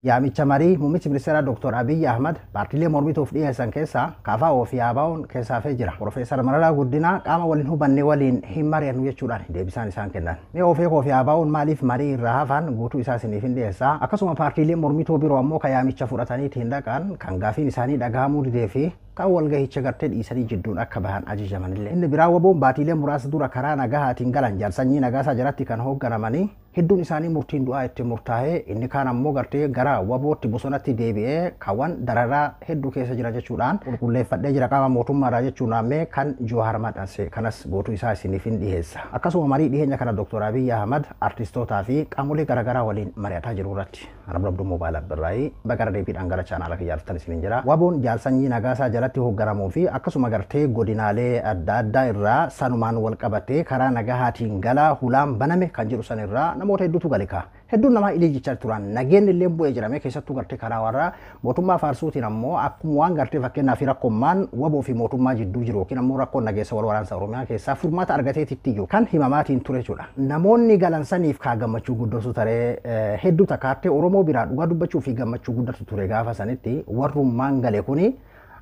Yaamicha marii muummichi ministeera Dr. Abiy Ahmad paartiilee mormituuf dhiyeessan keessaa KFO fi ABO'n keessaafee jira. Profeesar Mararaa Guddinaa qaama waliin hubanne waliin hin mari'annu jechuudhaan deebisaan isaan kennan. Mee OFEKO fi ABO'n maaliif marii irraa hafan guutuu isaa isiniif hin dhiyeessaa. Akkasuma paartiilee mormituu biroo ammoo kan yaamicha fudhataniitti hin dhaqan kan gaafiin isaanii dhagahamuu didee fi kan walgahicha gartee dhiisanii jidduun akka bahan ajajamanillee. Inni biraa WBO'n baatiilee muraasa dura karaa nagahaatiin galan jaarsanyii nagaasaa jalatti kan hoogganamanii hedduun isaanii murtiin du'aa itti murtaa'ee inni kaan ammoo gartee gara WBO'tti bosonatti deebi'ee kaawwan dararaa hedduu keessa jira jechuudhaan qulqulleeffadhee jira qaama mootummaadhaa jechuun ammee kan Johaar maxxanse kanas guutuu isaa isiniif hin dhiyeessa. Akkasuma marii dhiyeenya kana Dr. Abiy Ahmad artistootaa fi qaamolee garaagaraa waliin mari'ataa jiru irratti Arab Abduu Moobaayil Abdirraayii bagara deebiidhaan gara chaanaala kiyyaartan isiniin jira. WBO'n jaarsanyii nagaasaa jalatti hoogganamuu fi akkasuma gartee godinaalee adda addaa irraa sanumaan wal qabatee karaa nagahaatiin galaa hulaan baname kan jedhu san irraa namoota hedduutu galika. Hedduun namaa ilijichaa turan nageenyi illee bu'ee jirame keessattuu gartee karaa warraa mootummaa faarsuutiin ammoo akkuma waan gartee fakkeenyaa fi rakkoommaan WBO fi mootummaa jidduu jiru yookiin ammoo rakkoon nageessa wal waraansa Oromiyaa keessaa furmaata argateetitti iyyuu kan himamaatiin ture jechuudha. Namoonni galansaniif kaa gammachuu guddootu taree hedduu takkaatti Oromoo biraa dhugaa dubbachuu fi gammachuu guddatu ture gaafa sanitti warrummaan gale kuni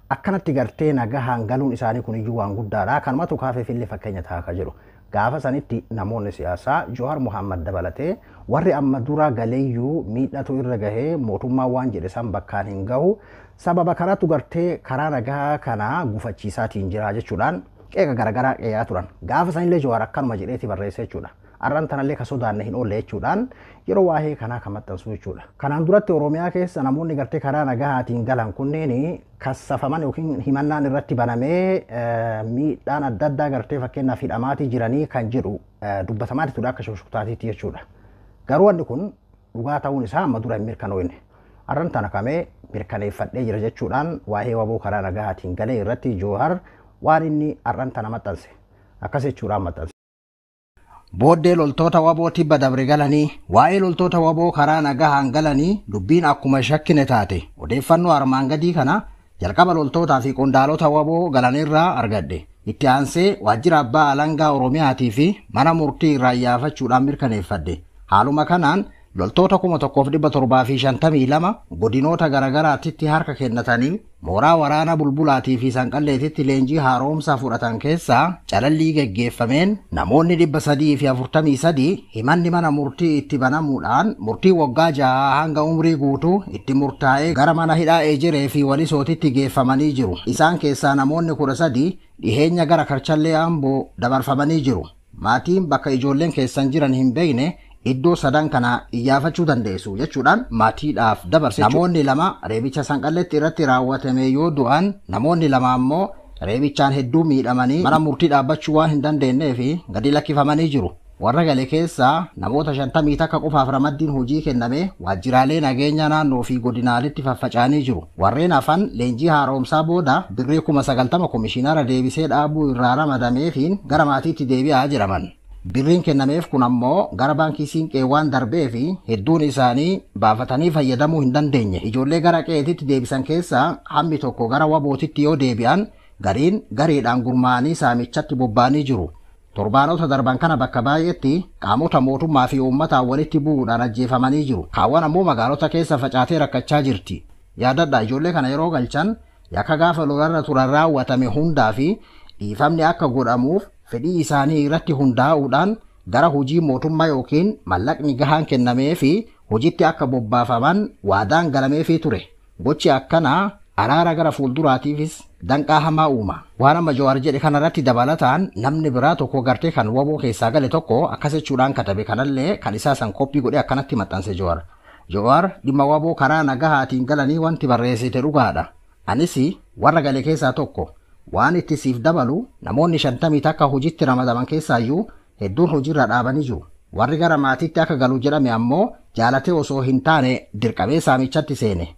akkanatti gartee nagahaan galuun isaanii kun iyyuu waan guddaadha. Kanumatu kaafee fillee fakkeenya ta'a jiru. Gaafa sanitti namoonni siyaasaa Johaar Muhammad dabalatee warri amma dura galeeyyuu miidhatu irra gahee mootummaa waan jedhe san bakkaan hin gahu sababa kanaatu gartee karaa nagaa kana gufachiisaatiin jira jechuudhaan qeeqa garaagaraa qeeyaa turan. Gaafa sanillee Johaar akkanuma jedheeti barreesse jechuudha. Arran tanallee ka sodaanne hin oolle jechuudhaan yeroo waa'ee kanaa kan maxxansu jechuudha. Kanaan duratti Oromiyaa keessa namoonni gartee karaa nagahaatiin galan kunneen kassafaman yookiin himannaan irratti banamee miidhaan adda addaa gartee fakkeenyaaf hidhamaatii jiranii kan jedhu dubbatamaati ture akka shoshoktaatiitti jechuudha. Garuu wanni kun dhugaa ta'uun isaa amma dura hin mirkanoofne. Arran tana kamee mirkaneeffadhee jira jechuudhaan waa'ee WBO karaa nagahaatiin galee irratti Johaar waan inni arran tana maxxanse akkas jechuudhaan maxxanse. Booddee loltoota WBO tibba dabre galanii waa'ee loltoota WBO karaa nagahaan galanii dubbiin akkuma shakkine taate odeeffannoo armaan gadii kana jalqaba loltootaa fi qondaalota WBO galanirraa argadhe. Itti aansee waajjira abbaa alangaa Oromiyaatii fi mana murtii irraa iyyaafachuudhaan mirkaneeffadhe. Haaluma kanaan loltoota 1752 godinoota garagaraatti harka kennatanii mooraa waraana bulbulaatii fi sanqalleetitti leenjii haaromsaa fudhatan keessaa calallii geggeeffameen namoonni 343 himanni mana murtii itti banamuudhaan murtii waggaa 6 hanga umrii guutuu itti murtaa'ee gara mana hidhaa Ejeree fi Walisootitti geeffamanii jiru. Isaan keessaa namoonni 13 dhiheenya gara Karchallee Amboo dabarfamanii jiru. Maatiin bakka ijoolleen keessan jiran hin beekne iddoo sadan kana iyyaafachuu dandeessu jechuudhaan maatiidhaaf dabarse. Namoonni 2 reebicha sanqalleetti irratti raawwatame yoo du'an namoonni 2 ammoo reebichaan hedduu miidhamanii mana murtii dhaabbachuu waan hin dandeenyee fi gadi lakkifamanii jiru. Warra gale keessaa namoota 50 takka qofaaf ramaddiin hojii kenname waajjiraalee nageenya naannoo fi godinaalitti faffaca'anii jiru. Warreen hafan leenjii haaromsaa booda birrii 90,000 komishiinara deebisee dhaabuu irraa ramadameefiin gara maatiitti deebi'aa jiraman. Birriin kennameef kun ammoo gara baankii siinqee waan darbee fi hedduun isaanii baafatanii fayyadamuu hin dandeenye. Ijoollee gara qe'eetitti deebisan keessaa hammi tokko gara WBO'titti yoo deebi'an gariin gareedhaan gurmaa'anii saamichatti bobba'anii jiru. Torbaanota darban kana bakka baay'eetti qaamota mootummaa fi uummataan walitti bu'uudhaan ajjeefamanii jiru. Kaawwan ammoo magaalota keessa facaatee rakkachaa jirti. Yaadadhaa ijoollee kana yeroo galchan yakka gaafa lolarra turan raawwatame hundaa fi dhiifamni akka godhamuuf fedhii isaanii irratti hundaa'uudhaan gara hojii mootummaa yookiin mallaqni gahaan kennamee fi hojiitti akka bobbaafaman waadaan galameefii ture. Gochi akkanaa araara gara fuulduraatiifis danqaa hamaa uuma. Waan amma Johaar jedhe kanarratti dabalataan namni biraa tokko gartee kan WBO keessaa gale tokko akkas jechuudhaan katabe kanallee kan isaa san koppii godhee akkanatti maxxanse Johaar. Johaar dhimma WBO karaa nagahaatiin galanii wanti barreessite dhugaadha. Anis warra gale keessaa tokko. Waan itti siif dabalu namoonni 50 takka hojiitti ramadaman keessaayyuu hedduun hojiirra dhaabanii jiru. Warri gara maatiitti akka galu jedhame ammoo jaalatee osoo hin taane dirqamee saamichatti seene.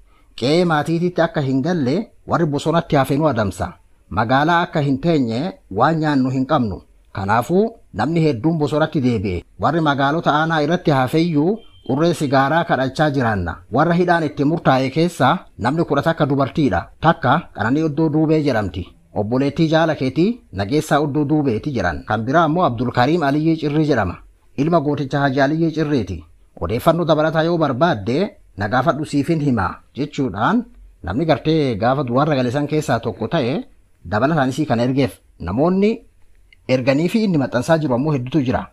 Qe'ee maatiititti akka hin galle warri bosonatti hafenuu adamsa. Magaalaa akka hin teenye waan nyaannu hin qabnu. Kanaafuu namni hedduun bosonatti deebi'e. Warri magaalota aanaa irratti hafeeyyuu qurree sigaaraa kadhachaa jiraanna. Warra hidhaan itti murtaa'e keessaa namni 10 takka dubartiidha. Takka Qananii Oddoo Duubee jedhamti. Obboleettii jaala keetii Nageessaa Oddoo Duubeeti jedhan. Kan biraa ammoo Abdulkariim Aliyyii Cirrii jedhama. Ilma gooticha Hajji Aliyyii Cirriiti. Odeeffannoo dabalataa yoo barbaadde na gaafadhu siifin himaa jechuudhaan namni gartee gaafa duraarra galesan keessaa tokko ta'e dabalataan isii kan ergeef namoonni erganii fi inni maxxansaa jiru ammoo hedduutu jira.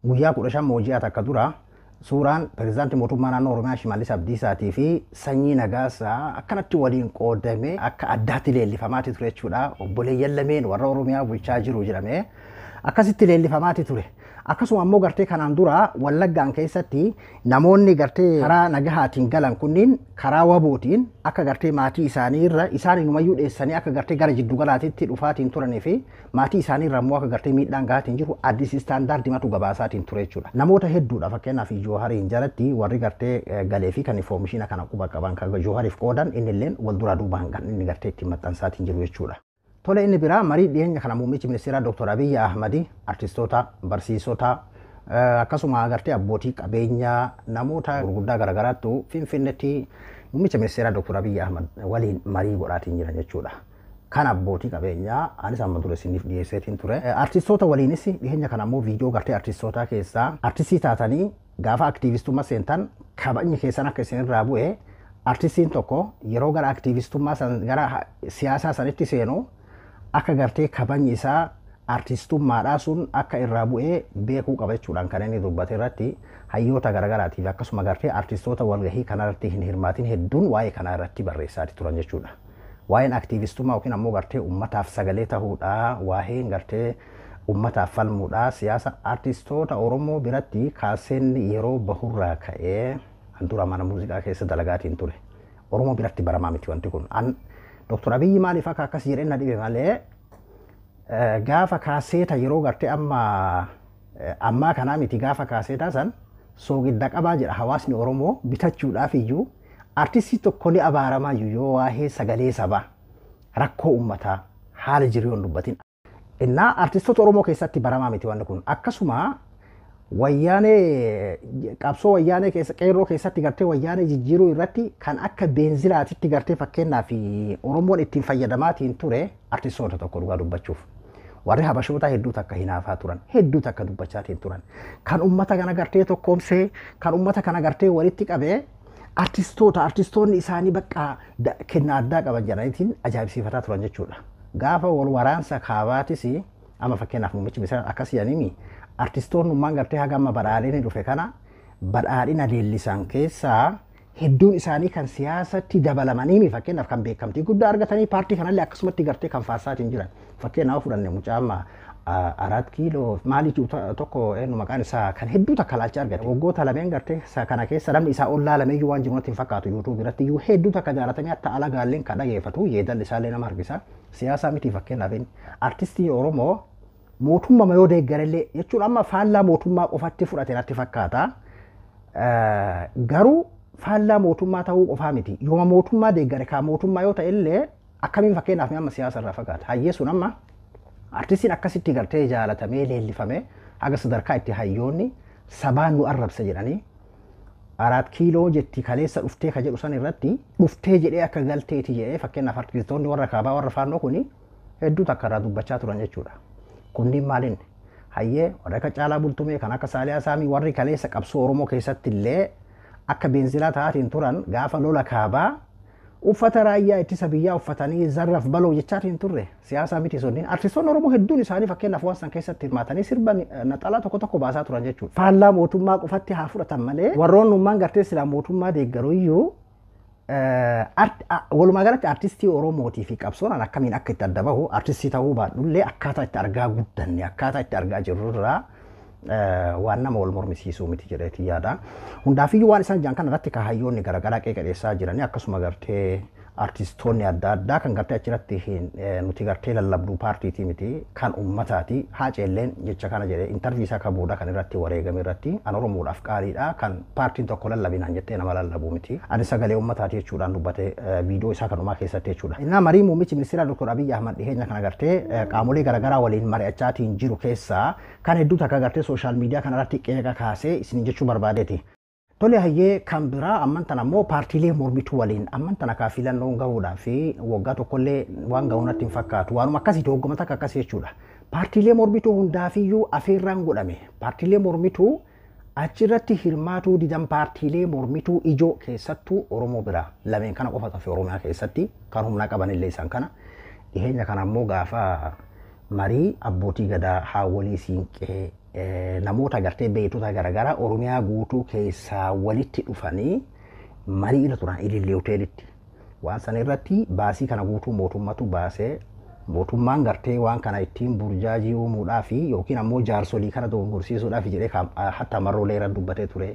Guyyaa 15 mooji'aat akka dura suuraan pirezidaantii mootummaa naannoo Oromiyaa Shimallis Abdiisaatii fi Sanyii Nagaasaa akkanatti waliin qoodamee akka addaatti leellifamaati ture jechuudha. Obboleeyyan lameen warra Oromiyaa bulchaa jiru jedhamee akkasitti leellifamaati ture. Akkasuma ammoo gartee kanaan dura Wallaggaan keessatti namoonni gartee karaa nagahaatiin galan kunniin karaa wabootiin akka gartee maatii isaanii irra isaan inumayyuu dheessanii akka gartee gara jiddu galaatiitti dhufaatiin turanii fi maatii isaanii irra ammoo akka gartee miidhaan gahaatiin jiru addis istaandaardii matu gabaasaatiin ture jechuudha. Namoota hedduudha fakkeenyaaf Joohariin jalatti warri gartee galee fi kan infoomishiina kana quba qaban kan Joohariif qoodan innilleen wal duraa duubaan kan inni gartee ittiin maxxansaatiin jiru jechuudha. Tole inni biraa marii dhiyeenya kana muummichi ministeeraa Dr. Abiy Ahmad artistoota, barsiisota akkasuma agartee abbootii qabeenyaa namoota gurguddaa garaagaraattu Finfinneetti muummicha ministeeraa Dr. Abiy Ahmad waliin marii godhaatiin jiran jechuudha. Kan abbootii qabeenyaa anis amma dura isiniif dhiyeesseetiin ture. Artistoota waliinis dhiyeenya kana ammoo viidiyoo gartee artistootaa keessaa artistii taatanii gaafa aktiivistummaa seentan kabajni keessan akka isinirraa bu'e artistiin tokko yeroo gara aktiivistummaa gara siyaasaa sanitti seenu akka gartee kabajni isaa artistummaadhaa sun akka irraa bu'ee beekuu qaba jechuudhaan kan inni dubbate irratti hayyoota garaagaraatiif akkasuma gartee artistoota walgahii kanarratti hin hirmaatin hedduun waa'ee kana irratti barreessaati turan jechuudha. Waa'een aktiivistummaa yookiin ammoo gartee uummataaf sagalee ta'uudhaa, waa'een gartee uummataaf falmuudhaa siyaasa artistoota Oromoo biratti kaaseen yeroo bahurraa ka'ee handura mana muuziqaa keessa dalagaatiin ture. Oromoo biratti baramaa miti wanti kun. Dr. Abiy maaliif akka akkas jedhee na dhibe malee gaafa kaaseeta yeroo gartee ammaa kanaa miti gaafa kaaseetaa san soogidda qabaa jedha hawaasni Oromoo bitachuudhaaf iyyuu artistii tokko ni abaaramaa yoo waa'ee sagalee sabaa rakkoo uummataa haala jireenya dubbatin. Innaa artistoota Oromoo keessatti baramaa miti wanti kun akkasuma wayyaanee qabsoo wayyaanee keessa qeerroo keessatti gartee wayyaanee jijjiiruu irratti kan akka beenzilaatitti gartee fakkeenyaa fi Oromoon ittiin fayyadamaatiin ture artistoota tokko dhugaa dubbachuuf. Warri habashoota hedduu takka hinaafaa turan, hedduu takka dubbachaatiin turan. Kan uummata kana gartee tokkoomsee, kan uummata kana gartee walitti qabee artistoonni isaanii bakka kennaa addaa qaban jedhaniitiin ajaa'ibsiifataa turan jechuudha. Gaafa wal waraansa kaabaatis amma fakkeenyaaf muummichi ministeeraa akkas jedhanii artistoonni ummaan gartee haga amma badhaadhina dhufe kana badhaadhina leellisan keessaa hedduun isaanii kan siyaasatti dabalamanii fakkeenyaaf kan beekamtii guddaa argatanii paartii kanallee akkasumatti gartee kan faasaatiin jiran fakkeenyaaf fudhanne mucaa amma 4 kiiloo maali tokko maqaan isaa kan hedduu takka laalcha argate waggoota lameen gartee kana keessa namni isaa ol laalameeyyuu waan jiruutti hin fakkaatu YouTube irratti iyyuu hedduu takka jaalatamee akka ala gaalleen kan dhageeffatu yeedalli isaallee nama harkisa siyaasaa miti fakkeenyaaf artistii Oromoo mootummaa yoo deeggarellee jechuun amma faallaa mootummaa qofatti fudhate natti fakkaata. Garuu faallaa mootummaa ta'uu qofaa miti. Yooma mootummaa deeggare kaa mootummaa yoo ta'ellee akkamiin fakkeenyaaf amma siyaasa irraa fagaata. Hayyee sun amma artistiin akkasitti gartee jaalatamee leellifame haga sadarkaa itti hayyoonni sabaan nu arrabsa jedhanii 4 kiiloo jetti kaleessa dhuftee ka jedhu san irratti dhuftee jedhee akka galteeti jedhee fakkeenyaaf artistoonni warra kaabaa warra faannoo kuni hedduu takka irraa dubbachaa turan jechuudha. Kunniin maaliin hayyee warra akka Caalaa Bultumee kan akka Saaliyaa Saamii warri kaleessa qabsoo Oromoo keessatti illee akka beenzilaa ta'aatiin turan gaafa lola kaabaa uffata raayyaa ittisa biyyaa uffatanii zarraf baloo jechaatiin turre siyaasaa miti sunniin artistoonni Oromoo hedduun isaanii fakkeenyaaf waan san keessatti hirmaatanii sirban naxalaa tokko baasaa turan jechuudha. Faallaa mootummaa qofatti haa fudhatan malee warroon ummaan gartee silaa mootummaa deeggaru iyyuu walumaa galatti artistii Oromootii fi qabsoon akkamiin akka itti adda bahu artistii ta'uu baadhullee akkaataa itti argaa guddanne akkaataa itti argaa jirru irraa waan nama wal mormisiisuu miti jedheeti yaada. Hundaafiyyuu waan isaan jaan kana irratti hayyoonni garaagaraa qeeqadeessaa jiranii akkasuma gartee artistoonni adda addaa kan gartee achirratti nuti gartee lallabduu paartiitii miti kan uummataati haaceelleen jecha kana jedhee intarvii isaa kabuudha kan irratti wareegame irratti an Oromoodhaaf qaaliidha kan paartiin tokko lallabinaan jettee nama lallabuu miti. Ani sagalee uummataati jechuudhaan dubbate viidiyoo isaa kanumaa keessatti jechuudha. Innaa marii muummichi ministeera Dr. Abiy Ahmad dhiheenya kana gartee qaamolee garaagaraa waliin mari'achaatiin jiru keessaa kan hedduu takka gartee sooshaal miidiyaa kanarratti qeeqa kaasee isin jechuu barbaadeeti. Tole hayyee kan biraa amman tana ammoo paartiilee mormituu waliin amman tana kaa filannoon gahuudhaa fi waggaa tokkollee waan gahu natti hin fakkaatu waanuma akkasiiti hoggoma takka akkasii jechuudha. Paartiilee mormituu hundaafiyyuu afeerraan godhame paartiilee mormituu achirratti hirmaatuu didan paartiilee mormituu ijoo keessattuu Oromoo bira lameen kana qofa tafe Oromiyaa keessatti kan humna qaban illee isaan kana dhiheenya kana ammoo gaafa marii abbootii gadaa haawolii siinqee namoota gartee beektota garaagaraa Oromiyaa guutuu keessaa walitti dhufanii marii irra turan ilillee hoteelitti waan san irratti baasii kana guutuu mootummatu baasee mootummaan gartee waan kana ittiin burjaajii uumuudhaa fi yookiin ammoo jaarsolii kana dogongorsiisuudhaaf jedhee hatta marroolee irra dubbatee ture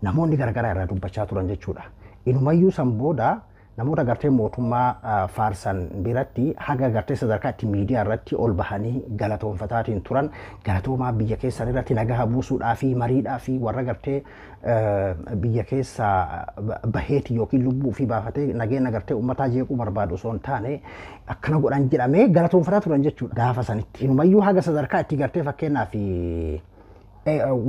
namoonni garaagaraa irra dubbachaa turan jechuudha. Inumayyuu san booda namoota gartee mootummaa faarsan biratti haga gartee sadarkaa itti miidiyaa irratti ol bahanii galatoonfataatiin turan galatoomaa biyya keessan irratti nagaha buusuudhaa fi mariidhaa fi warra gartee biyya keessa baheeti yookiin lubbuu fi baafatee nageenya gartee uummataa jeequu barbaadu osoo hin taane akkana godhan jedhamee galatoonfataa turan jechuudha. Gaafa sanitti inumayyuu haga sadarkaa itti gartee fakkeenyaaf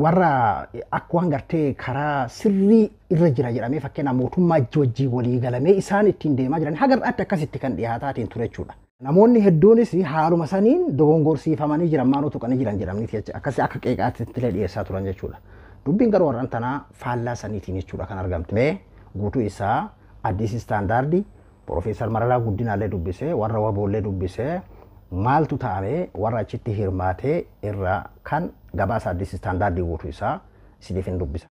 warra akka waan gartee karaa sirrii irra jira jedhamee fakkeenya mootummaa wajjin walii galamee isaan ittiin deemaa jiran hagarratti akkasitti kan dhiyaataatiin ture jechuudha. Namoonni hedduunis haaluma saniin dogongorsiifamanii jiran maaloo tuqanii jiran jedhamanii akkasii akka qeeqaatti illee dhiyeessaa turan jechuudha. Dubbiin garuu warraan tanaa faallaa saniitiin jechuudha kan argamte. Mee guutuu isaa Addis Istaandaardii Profeesar Mararaa Guddinaallee dubbisee warra waboollee dubbisee maaltu ta'ame warra achitti hirmaatee irraa kan gabaasa Addis Istaandaardii guutuu isaa isiniif hin dubbisa.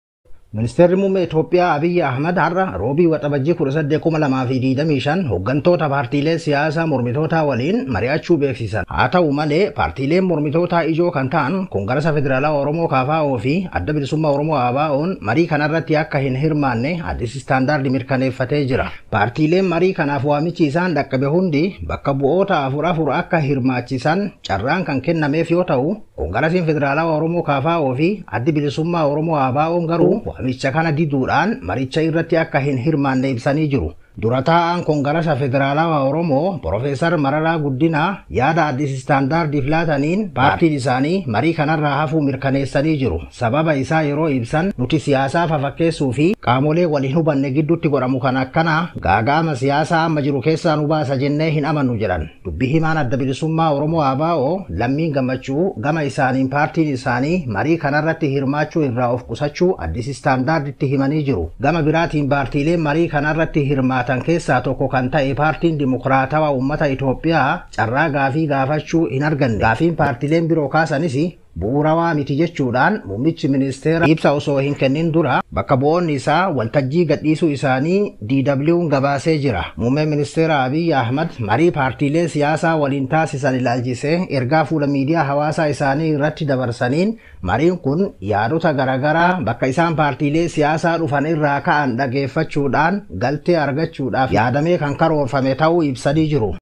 Ministeerri muummee Itoophiyaa Abiyyi Ahmad har'a roobii waxabajjii 18,2025 hooggantoota paartiilee siyaasaa mormitootaa waliin mari'achuu beeksisan. Haa ta'u malee paartiileen mormitootaa ijoo kan ta'an Koongarasa Federaalaa Oromoo KFO fi Adda Bilisummaa Oromoo ABO'n marii kanarratti akka hin hirmaanne Addis Istaandaardii mirkaneeffatee jira. Paartiileen marii kanaaf waamichi isaan dhaqqabe hundi bakka bu'oota afur akka hirmaachisan carraan kan kennameef yoo ta'u Koongarasiin Federaalaa Oromoo KFO fi Addi Bilisummaa Oromoo ABO'n garuu waamicha kana diduudhaan maricha irratti akka hin hirmaanne ibsanii jiru. Dura taa'aan Koongarasa Federaalaa Oromoo Profeesar Mararaa Guddinaa yaada Addis Istaandaardiif laataniin paartiin isaanii marii kanarraa hafuu mirkaneessanii jiru. Sababa isaa yeroo ibsan nuti siyaasaa fafakkeessuu fi qaamolee wal hin hubanne gidduutti godhamu kan akkanaa gaaga'ama siyaasaa amma jiru keessaa nu baasa jennee hin amannu jedhan. Dubbii himaan Adda Bilisummaa Oromoo ABO Lammiin Gammachuu gama isaaniin paartiin isaanii marii kanarratti hirmaachuu irraa of qusachuu Addis Istaandaarditti himanii jiru. Gama biraatiin paartiileen marii kanarratti hirmaatan keessaa tokko kan ta'e paartiin Dimokiraatawaa Uummata Itoophiyaa carraa gaafii gaafachuu hin arganne. Gaafiin paartiileen biroo kaasanis bu'uurawaa miti jechuudhaan muummichi ministeera ibsa osoo hin kennin dura bakka bu'oonni isaa waltajjii gadhiisuu isaanii DW'n gabaasee jira. Muummeen ministeera Abiyyi Ahmad marii paartiilee siyaasaa waliin taasisan ilaalchisee ergaa fuula miidiyaa hawaasaa isaanii irratti dabarsaniin mariin kun yaadota garaagaraa bakka isaan paartiilee siyaasaa dhufan irraa ka'an dhageeffachuudhaan galtee argachuudhaaf yaadamee kan karoorfame ta'uu ibsanii jiru.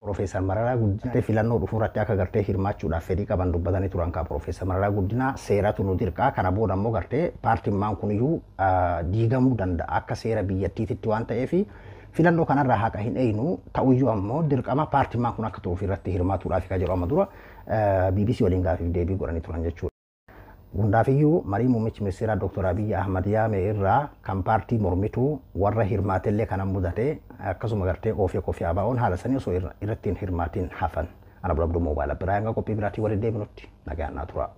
Profeesar Mararaa Guddinaa filannoo dhufuurratti akka gartee hirmaachuudhaaf fedhii qaban dubbatanii turan ka Profeesar Mararaa Guddinaa seeratu nu dirqaa kana booda immoo gartee paartiin maan kuniyyuu diigamuu danda'a akka seera biyyattiitti waan ta'eef filannoo kanarraa haqa hin eeynu ta'uyyuu ammoo dirqama paartiin maan kun akka turuuf irratti hirmaatuudhaaf ka jedhu amma dura BBC waliin gaafiif deebii godhanii turan jechuudha. Hundaafiyyuu marii muummichi ministeeraa Dr. Abiyyi Ahmad yaame irraa kan paartii mormituu warra hirmaatellee kanan mudate akkasuma gartee ofii ABO'n haala sanii osoo irratti hin hirmaatiin hafan. Ana bulabduu moobaayila biraa hanga qophii biraatii waliin deebinutti nagaan naa tura.